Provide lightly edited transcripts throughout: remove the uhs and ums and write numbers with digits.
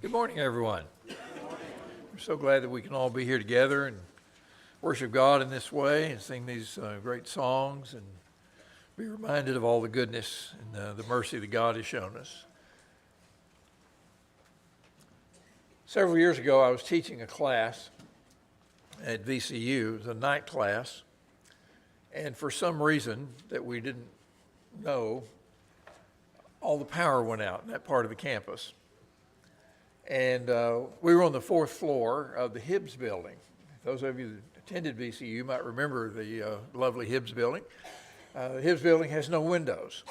Good morning, everyone. We're so glad that we can all be here together and worship God in this way and sing these great songs and be reminded of all the goodness and the mercy that God has shown us. Several years ago, I was teaching a class at VCU. It was a night class, and for some reason that we didn't know, all the power went out in that part of the campus. And we were on the fourth floor of the Hibbs building. Those of you that attended VCU might remember the lovely Hibbs building. The Hibbs building has no windows.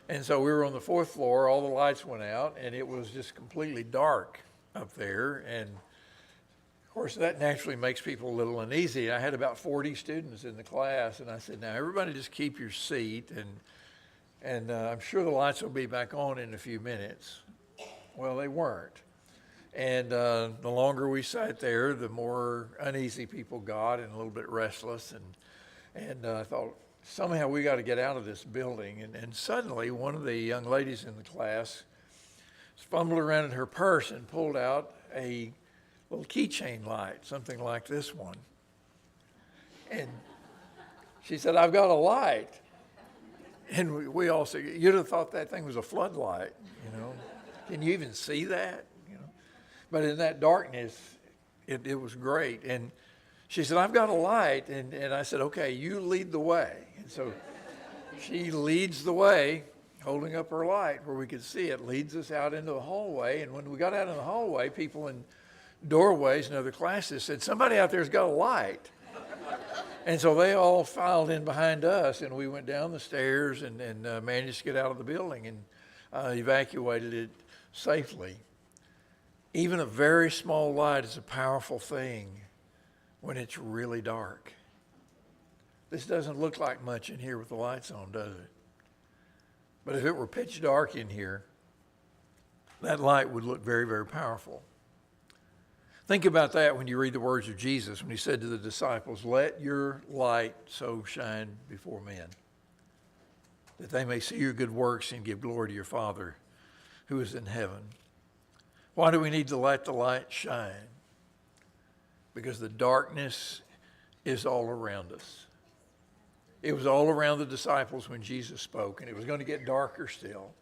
And so we were on the fourth floor, all the lights went out, and it was just completely dark up there. And of course, that naturally makes people a little uneasy. I had about 40 students in the class, and I said, now everybody just keep your seat, and I'm sure the lights will be back on in a few minutes. Well, they weren't. And the longer we sat there, the more uneasy people got and a little bit restless. And I thought, somehow we got to get out of this building. And suddenly, one of the young ladies in the class fumbled around in her purse and pulled out a little keychain light, something like this one. And she said, I've got a light. And we all said, you'd have thought that thing was a floodlight, you know. Can you even see that? You know, but in that darkness, it was great. And she said, I've got a light. And I said, okay, you lead the way. And so she leads the way, holding up her light where we could see it, leads us out into the hallway. And when we got out in the hallway, people in doorways and other classes said, somebody out there's got a light. And so they all filed in behind us, and we went down the stairs and managed to get out of the building and evacuated it safely. Even a very small light is a powerful thing when it's really dark. This doesn't look like much in here with the lights on, does it? But if it were pitch dark in here, that light would look very, very powerful. Think about that when you read the words of Jesus when he said to the disciples, let your light so shine before men, that they may see your good works and give glory to your Father who is in heaven. Why do we need to let the light shine? Because the darkness is all around us. It was all around the disciples when Jesus spoke, and it was going to get darker still.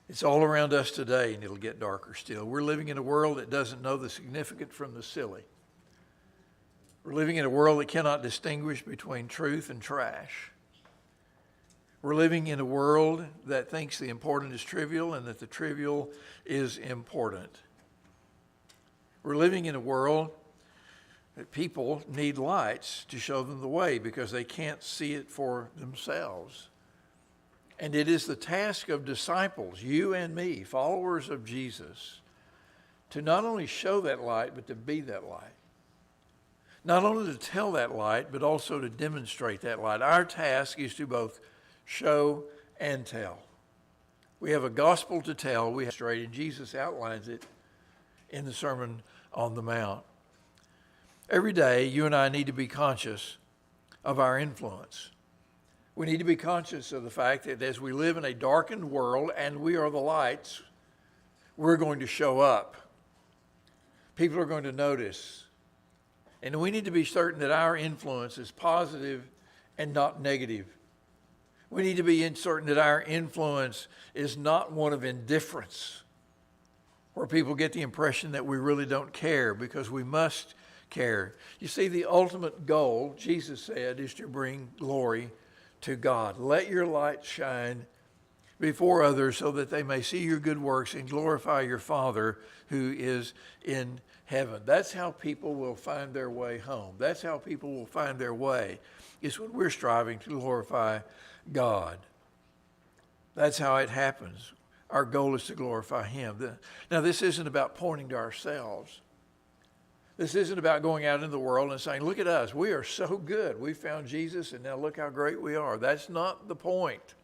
It's all around us today, and it'll get darker still. We're living in a world that doesn't know the significant from the silly. We're living in a world that cannot distinguish between truth and trash. We're living in a world that thinks the important is trivial and that the trivial is important. We're living in a world that people need lights to show them the way because they can't see it for themselves. And it is the task of disciples, you and me, followers of Jesus, to not only show that light, but to be that light. Not only to tell that light, but also to demonstrate that light. Our task is to both show and tell. We have a gospel to tell. We have straight, and Jesus outlines it in the Sermon on the Mount. Every day, you and I need to be conscious of our influence. We need to be conscious of the fact that as we live in a darkened world and we are the lights, we're going to show up. People are going to notice. And we need to be certain that our influence is positive and not negative. We need to be certain that our influence is not one of indifference, where people get the impression that we really don't care, because we must care. You see, the ultimate goal, Jesus said, is to bring glory to God. Let your light shine before others so that they may see your good works and glorify your Father who is in heaven. That's how people will find their way home. That's how people will find their way. It's when we're striving to glorify God. That's how it happens. Our goal is to glorify Him. Now, this isn't about pointing to ourselves. This isn't about going out into the world and saying, look at us, we are so good. We found Jesus, and now look how great we are. That's not the point.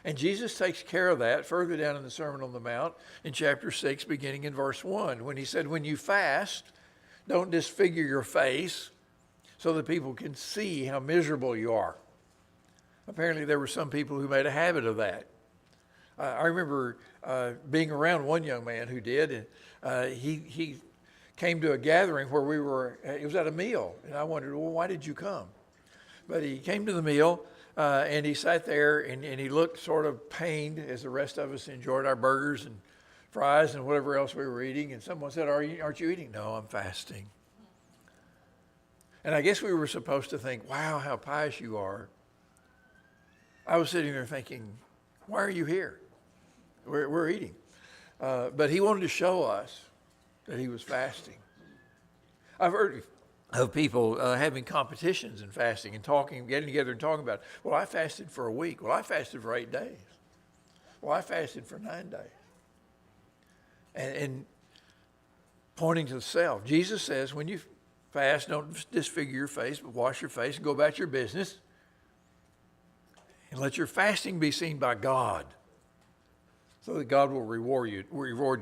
And Jesus takes care of that further down in the Sermon on the Mount in chapter 6, beginning in verse 1, when he said, when you fast, don't disfigure your face so that people can see how miserable you are. Apparently there were some people who made a habit of that. I remember being around one young man who did, and he came to a gathering where we were, it was at a meal, and I wondered, well, why did you come? But he came to the meal, and he sat there, and he looked sort of pained as the rest of us enjoyed our burgers and fries and whatever else we were eating. And someone said, aren't you eating? No, I'm fasting. And I guess we were supposed to think, wow, how pious you are. I was sitting there thinking, why are you here? We're eating. But he wanted to show us that he was fasting. I've heard of people having competitions in fasting and getting together and talking about it. Well, I fasted for a week. Well, I fasted for 8 days. Well, I fasted for 9 days. And pointing to the self. Jesus says when you fast, don't disfigure your face, but wash your face and go about your business. And let your fasting be seen by God, so that God will reward you.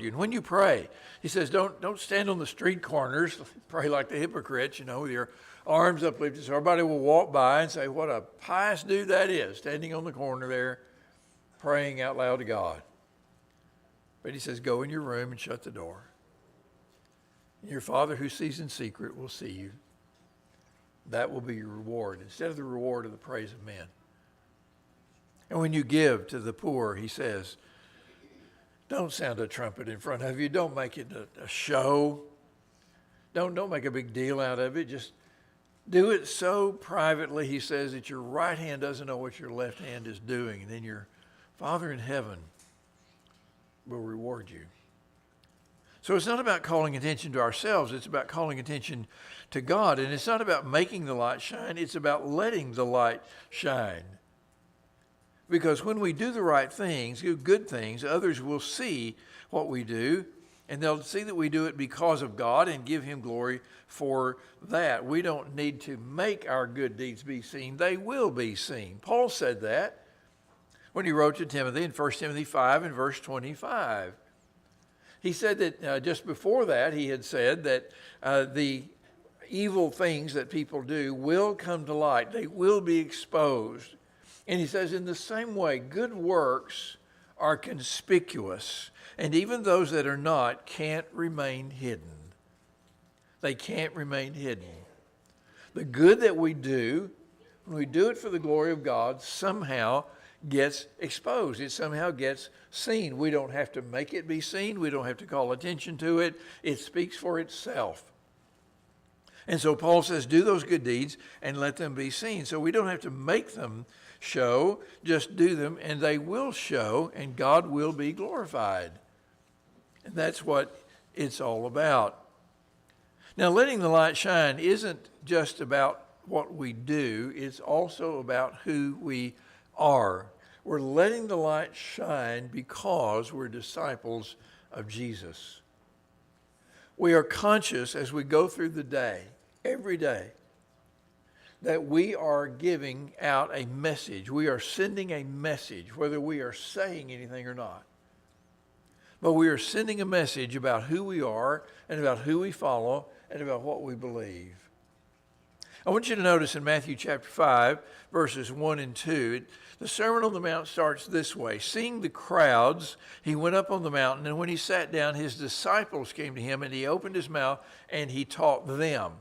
And when you pray, he says, don't stand on the street corners, pray like the hypocrites, with your arms uplifted, so everybody will walk by and say, what a pious dude that is, standing on the corner there, praying out loud to God. But he says, go in your room and shut the door. And your Father who sees in secret will see you. That will be your reward, instead of the reward of the praise of men. And when you give to the poor, he says, don't sound a trumpet in front of you. Don't make it a show. Don't make a big deal out of it. Just do it so privately, he says, that your right hand doesn't know what your left hand is doing. And then your Father in heaven will reward you. So it's not about calling attention to ourselves. It's about calling attention to God. And it's not about making the light shine. It's about letting the light shine. Because when we do the right things, do good things, others will see what we do, and they'll see that we do it because of God and give him glory for that. We don't need to make our good deeds be seen. They will be seen. Paul said that when he wrote to Timothy in 1 Timothy 5 and verse 25. He said that just before that, he had said that the evil things that people do will come to light. They will be exposed. And he says, in the same way, good works are conspicuous, and even those that are not can't remain hidden. They can't remain hidden. The good that we do, when we do it for the glory of God, somehow gets exposed. It somehow gets seen. We don't have to make it be seen. We don't have to call attention to it. It speaks for itself. And so Paul says, do those good deeds and let them be seen. So we don't have to make them show, just do them, and they will show, and God will be glorified. And that's what it's all about. Now, letting the light shine isn't just about what we do, it's also about who we are. We're letting the light shine because we're disciples of Jesus. We are conscious as we go through the day, every day, that we are giving out a message. We are sending a message, whether we are saying anything or not. But we are sending a message about who we are and about who we follow and about what we believe. I want you to notice in Matthew chapter 5, verses 1 and 2, the Sermon on the Mount starts this way. Seeing the crowds, he went up on the mountain, and when he sat down, his disciples came to him, and he opened his mouth, and he taught them.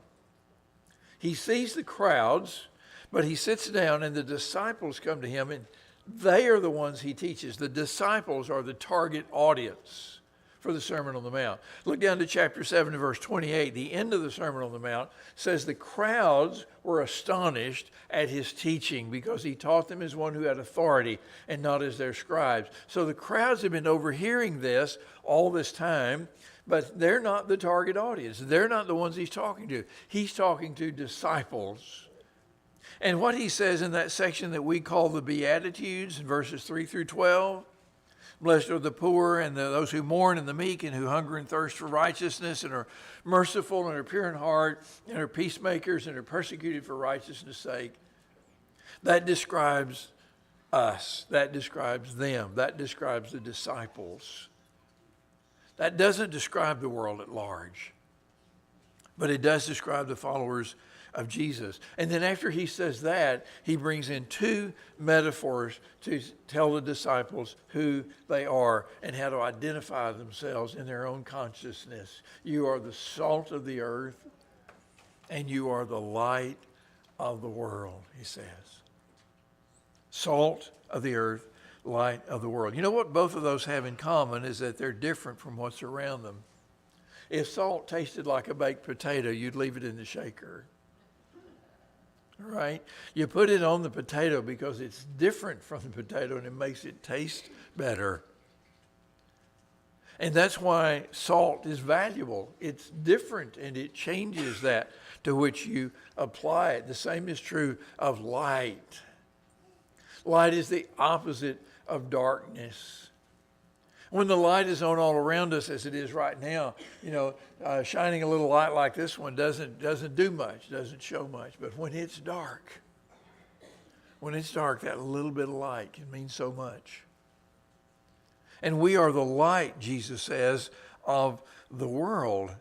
He sees the crowds, but he sits down, and the disciples come to him, and they are the ones he teaches. The disciples are the target audience for the Sermon on the Mount. Look down to chapter 7 and verse 28. The end of the Sermon on the Mount says the crowds were astonished at his teaching because he taught them as one who had authority and not as their scribes. So the crowds have been overhearing this all this time, but they're not the target audience. They're not the ones he's talking to. He's talking to disciples. And what he says in that section that we call the Beatitudes, in verses 3 through 12, blessed are the poor and those who mourn and the meek and who hunger and thirst for righteousness and are merciful and are pure in heart and are peacemakers and are persecuted for righteousness' sake. That describes us. That describes them. That describes the disciples. That doesn't describe the world at large, but it does describe the followers of Jesus. And then after he says that, he brings in two metaphors to tell the disciples who they are and how to identify themselves in their own consciousness. You are the salt of the earth, and you are the light of the world, he says. Salt of the earth, light of the world. You know what both of those have in common is that they're different from what's around them. If salt tasted like a baked potato, you'd leave it in the shaker. Right? You put it on the potato because it's different from the potato and it makes it taste better. And that's why salt is valuable. It's different and it changes that to which you apply it. The same is true of light. Light is the opposite of darkness. When the light is on all around us, as it is right now, shining a little light like this one doesn't do much, doesn't show much. But when it's dark, that little bit of light can mean so much. And we are the light, Jesus says, of the world.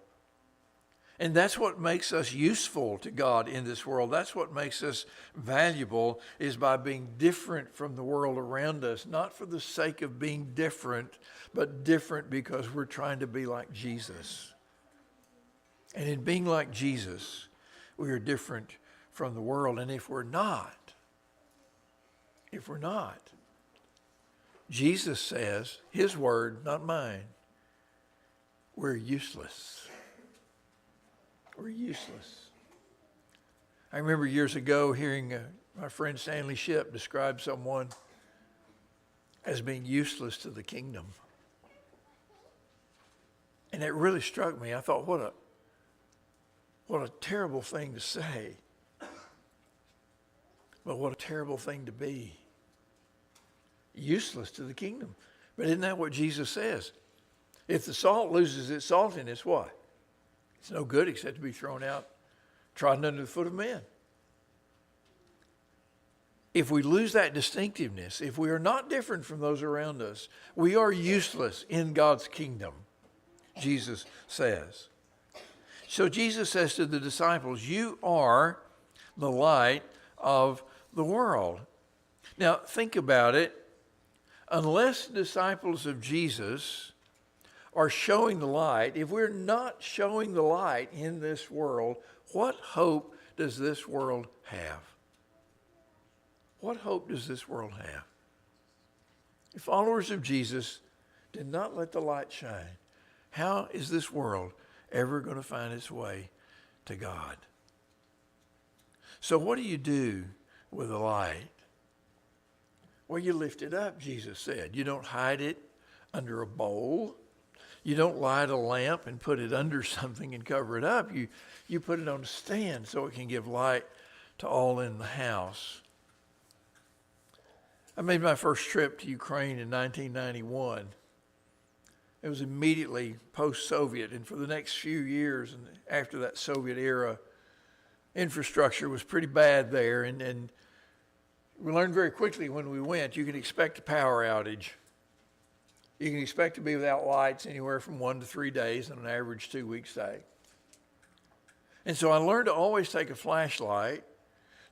And that's what makes us useful to God in this world. That's what makes us valuable, is by being different from the world around us, not for the sake of being different, but different because we're trying to be like Jesus. And in being like Jesus, we are different from the world. And if we're not, Jesus says, his word, not mine, we're useless. We're useless. I remember years ago hearing my friend Stanley Shipp describe someone as being useless to the kingdom. And it really struck me. I thought, what a terrible thing to say. But what a terrible thing to be. Useless to the kingdom. But isn't that what Jesus says? If the salt loses its saltiness, what? It's no good except to be thrown out, trodden under the foot of men. If we lose that distinctiveness, if we are not different from those around us, we are useless in God's kingdom, Jesus says. So Jesus says to the disciples, you are the light of the world. Now, think about it. Unless disciples of Jesus are showing the light, if we're not showing the light in this world, what hope does this world have? What hope does this world have? If followers of Jesus did not let the light shine, how is this world ever going to find its way to God? So what do you do with the light? Well, you lift it up, Jesus said. You don't hide it under a bowl. You don't light a lamp and put it under something and cover it up. You put it on a stand so it can give light to all in the house. I made my first trip to Ukraine in 1991. It was immediately post-Soviet, and for the next few years and after that Soviet era, infrastructure was pretty bad there, and we learned very quickly when we went, you can expect a power outage. You can expect to be without lights anywhere from 1 to 3 days on an average 2-week stay. And so I learned to always take a flashlight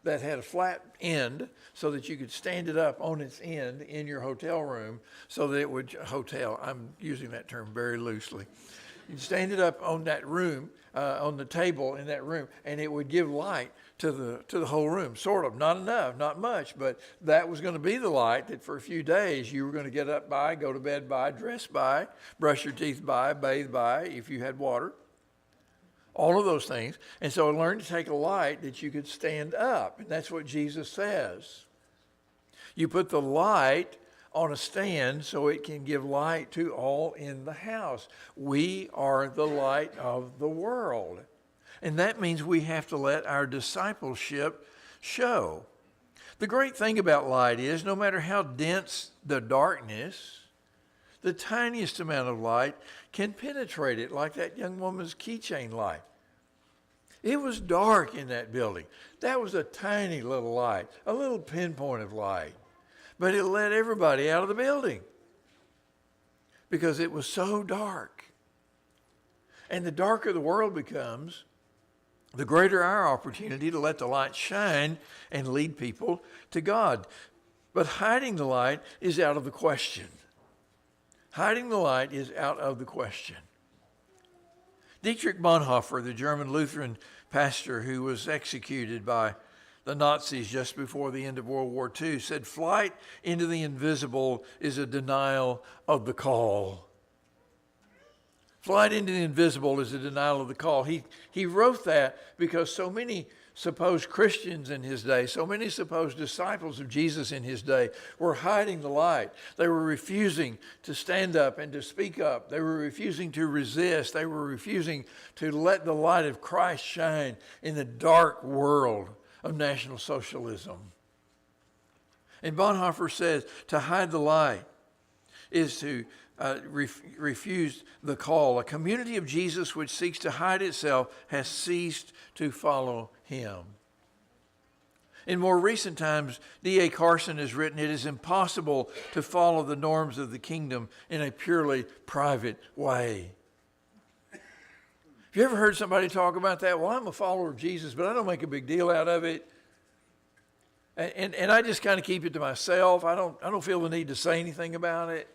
that had a flat end so that you could stand it up on its end in your hotel room so that it would, I'm using that term very loosely. You'd stand it up on that room, on the table in that room, and it would give light to the whole room, sort of. Not enough, not much, but that was going to be the light that for a few days you were going to get up by, go to bed by, dress by, brush your teeth by, bathe by, if you had water. All of those things. And so I learned to take a light that you could stand up, and that's what Jesus says. You put the light on a stand so it can give light to all in the house. We are the light of the world. And that means we have to let our discipleship show. The great thing about light is no matter how dense the darkness, the tiniest amount of light can penetrate it, like that young woman's keychain light. It was dark in that building. That was a tiny little light, a little pinpoint of light. But it let everybody out of the building because it was so dark. And the darker the world becomes, the greater our opportunity to let the light shine and lead people to God. But hiding the light is out of the question. Hiding the light is out of the question. Dietrich Bonhoeffer, the German Lutheran pastor who was executed by the Nazis just before the end of World War II, said, "Flight into the invisible is a denial of the call." Flight into the invisible is a denial of the call. He wrote that because so many supposed Christians in his day, so many supposed disciples of Jesus in his day were hiding the light. They were refusing to stand up and to speak up. They were refusing to resist. They were refusing to let the light of Christ shine in the dark world of National Socialism. And Bonhoeffer says to hide the light is to refuse the call. A community of Jesus which seeks to hide itself has ceased to follow him. In more recent times, D.A. Carson has written, "It is impossible to follow the norms of the kingdom in a purely private way." Have you ever heard somebody talk about that? Well, I'm a follower of Jesus, but I don't make a big deal out of it. And I just kind of keep it to myself. I don't feel the need to say anything about it.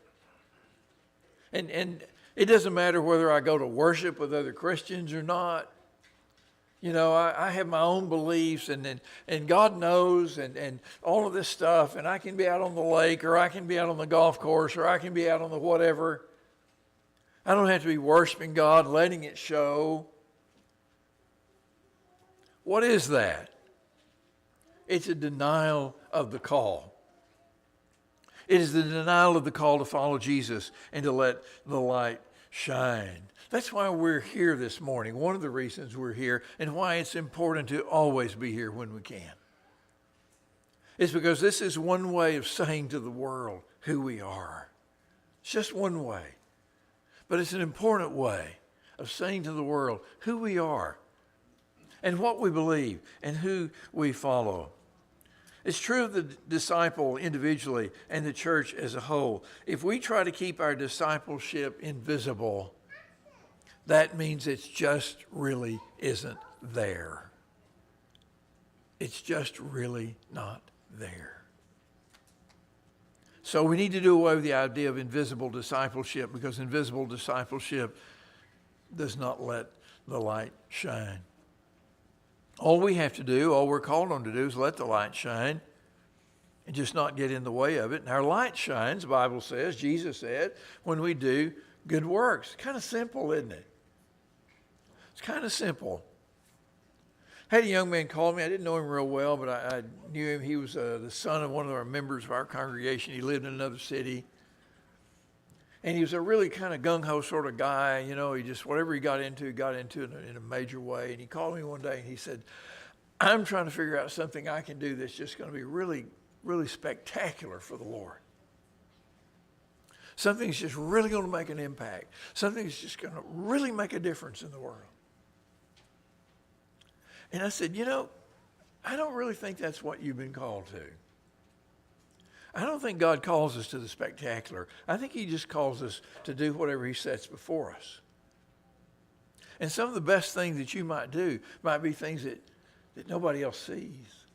And it doesn't matter whether I go to worship with other Christians or not. You know, I have my own beliefs, and God knows, and all of this stuff, and I can be out on the lake, or I can be out on the golf course, or I can be out on the whatever. I don't have to be worshiping God, letting it show. What is that? It's a denial of the call. It is the denial of the call to follow Jesus and to let the light shine. That's why we're here this morning. One of the reasons we're here, and why it's important to always be here when we can. It's because this is one way of saying to the world who we are. It's just one way. But it's an important way of saying to the world who we are and what we believe and who we follow. It's true of the disciple individually and the church as a whole. If we try to keep our discipleship invisible, that means it just really isn't there. It's just really not there. So we need to do away with the idea of invisible discipleship, because invisible discipleship does not let the light shine. All we have to do, all we're called on to do, is let the light shine and just not get in the way of it. And our light shines, the Bible says, Jesus said, when we do good works. Kind of simple, isn't it? It's kind of simple. I had a young man call me. I didn't know him real well, but I knew him. He was the son of one of our members of our congregation. He lived in another city. And he was a really kind of gung-ho sort of guy. You know, he just, whatever he got into in a major way. And he called me one day and he said, "I'm trying to figure out something I can do that's just going to be really, really spectacular for the Lord. Something that's just really going to make an impact. Something that's just going to really make a difference in the world." And I said, "You know, I don't really think that's what you've been called to. I don't think God calls us to the spectacular. I think he just calls us to do whatever he sets before us. And some of the best things that you might do might be things that nobody else sees.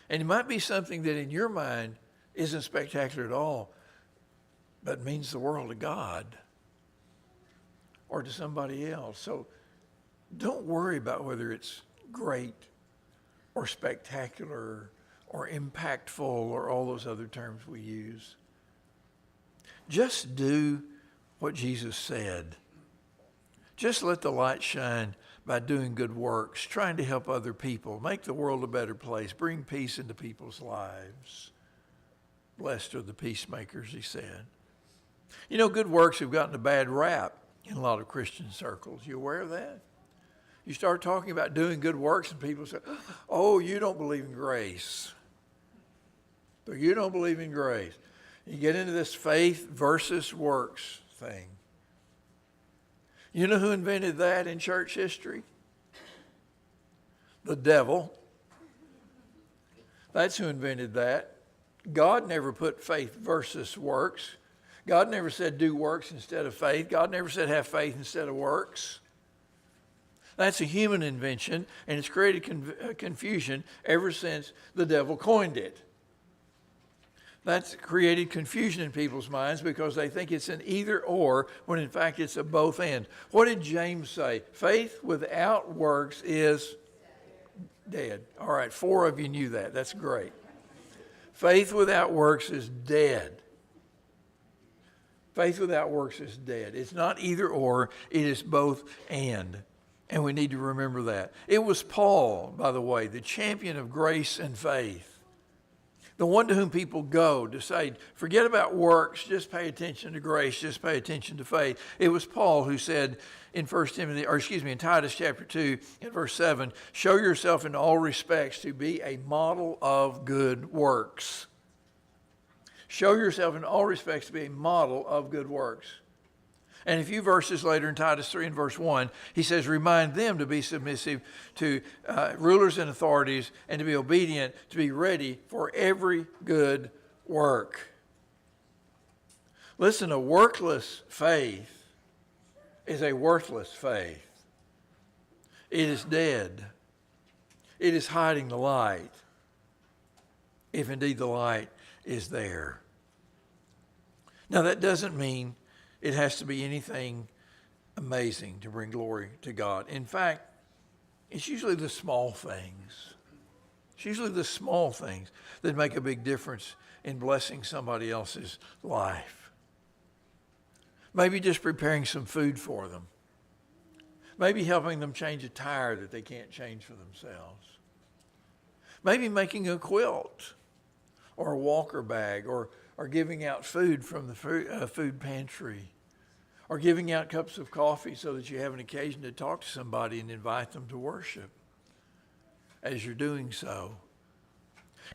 And it might be something that in your mind isn't spectacular at all, but means the world to God or to somebody else. So don't worry about whether it's great or spectacular or impactful or all those other terms we use. Just do what Jesus said. Just let the light shine by doing good works, trying to help other people, make the world a better place, bring peace into people's lives. Blessed are the peacemakers, he said. You know, good works have gotten a bad rap in a lot of Christian circles. You aware of that? You start talking about doing good works and people say, "Oh, you don't believe in grace. But you don't believe in grace." You get into this faith versus works thing. You know who invented that in church history? The devil. That's who invented that. God never put faith versus works. God never said do works instead of faith. God never said have faith instead of works. That's a human invention, and it's created confusion ever since the devil coined it. That's created confusion in people's minds because they think it's an either or, when in fact it's a both and. What did James say? Faith without works is dead. All right, 4 of you knew that. That's great. Faith without works is dead. Faith without works is dead. It's not either or, it is both and. And we need to remember that. It was Paul, by the way, the champion of grace and faith. The one to whom people go to say, forget about works, just pay attention to grace, just pay attention to faith. It was Paul who said in in Titus chapter 2 and verse 7, show yourself in all respects to be a model of good works. Show yourself in all respects to be a model of good works. And a few verses later in Titus 3 and verse 1, he says, remind them to be submissive to rulers and authorities and to be obedient, to be ready for every good work. Listen, a workless faith is a worthless faith. It is dead. It is hiding the light, if indeed the light is there. Now, that doesn't mean it has to be anything amazing to bring glory to God. In fact, it's usually the small things. It's usually the small things that make a big difference in blessing somebody else's life. Maybe just preparing some food for them. Maybe helping them change a tire that they can't change for themselves. Maybe making a quilt or a walker bag, or giving out food from the food pantry, or giving out cups of coffee so that you have an occasion to talk to somebody and invite them to worship as you're doing so.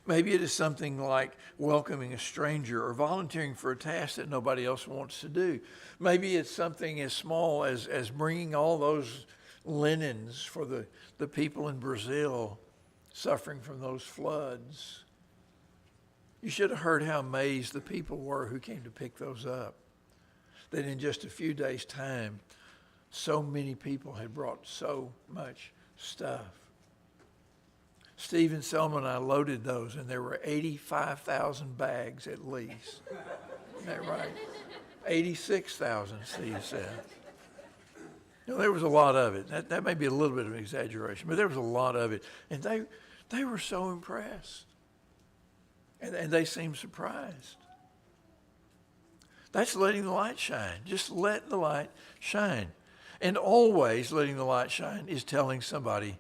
Maybe it is something like welcoming a stranger or volunteering for a task that nobody else wants to do. Maybe it's something as small as bringing all those linens for the people in Brazil suffering from those floods. You should have heard how amazed the people were who came to pick those up. That in just a few days' time, so many people had brought so much stuff. Steve and Selma and I loaded those, and there were 85,000 bags at least. Isn't that right? 86,000, Steve said. You know, there was a lot of it. That may be a little bit of an exaggeration, but there was a lot of it. And they were so impressed. And they seemed surprised. That's letting the light shine. Just let the light shine. And always letting the light shine is telling somebody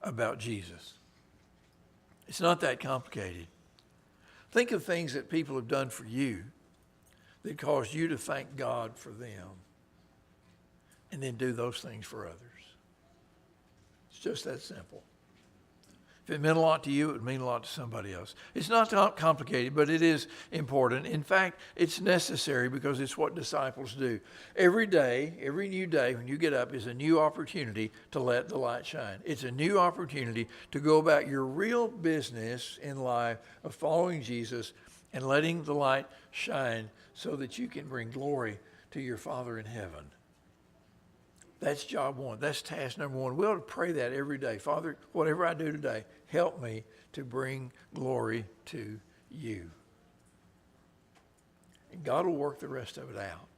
about Jesus. It's not that complicated. Think of things that people have done for you that caused you to thank God for them, and then do those things for others. It's just that simple. If it meant a lot to you, it would mean a lot to somebody else. It's not complicated, but it is important. In fact, it's necessary because it's what disciples do. Every day, every new day when you get up is a new opportunity to let the light shine. It's a new opportunity to go about your real business in life of following Jesus and letting the light shine so that you can bring glory to your Father in heaven. That's job one. That's task number one. We ought to pray that every day. Father, whatever I do today, help me to bring glory to you. And God will work the rest of it out.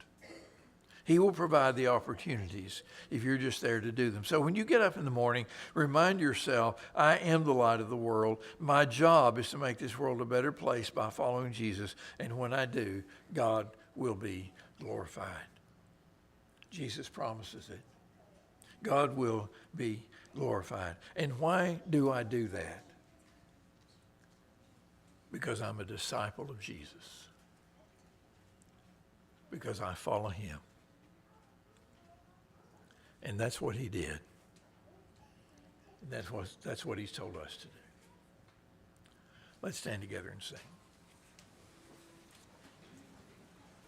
He will provide the opportunities if you're just there to do them. So when you get up in the morning, remind yourself, I am the light of the world. My job is to make this world a better place by following Jesus. And when I do, God will be glorified. Jesus promises it. God will be glorified. And why do I do that? Because I'm a disciple of Jesus. Because I follow him. And that's what he did. And that's what he's told us to do. Let's stand together and sing.